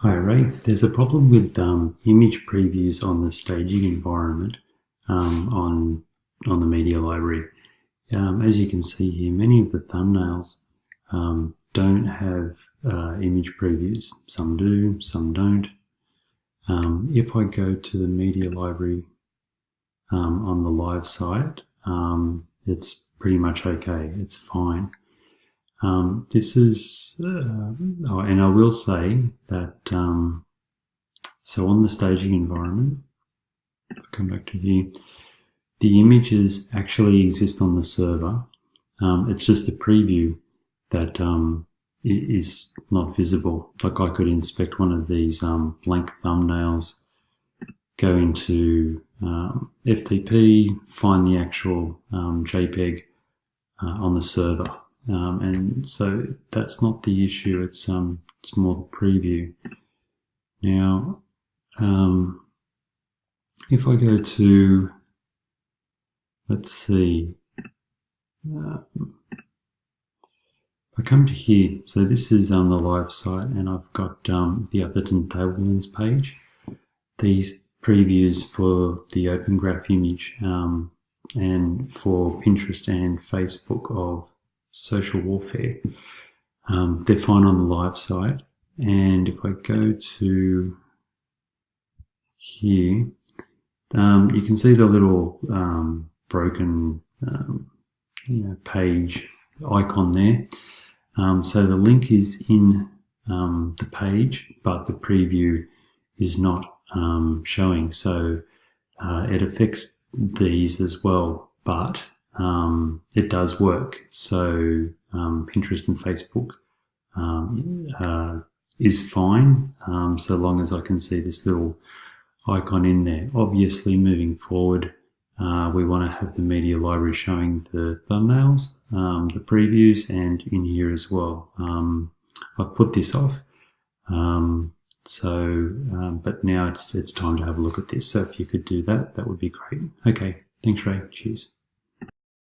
Hi Ray, there's a problem with image previews on the staging environment on the media library. As you can see here, many of the thumbnails don't have image previews. Some do, some don't. If I go to the media library on the live site, it's pretty much okay. It's fine. This is, and I will say that, so on the staging environment, I'll come back to here, the images actually exist on the server. It's just the preview that is not visible. Like I could inspect one of these blank thumbnails, go into FTP, find the actual JPEG on the server. And so that's not the issue. It's more the preview. Now, if I go to, let's see, I come to here. So this is the live site, and I've got the Atherton Tablelands page. These previews for the Open Graph image and for Pinterest and Facebook of social warfare. They're fine on the live site. And if I go to here, you can see the little broken page icon there. So the link is in the page, but the preview is not showing. So it affects these as well, but it does work. So Pinterest and Facebook is fine, so long as I can see this little icon in there. Obviously, moving forward, we want to have the media library showing the thumbnails, the previews, and in here as well. I've put this off, but now it's time to have a look at this. So if you could do that, that would be great. Okay, thanks Ray, cheers.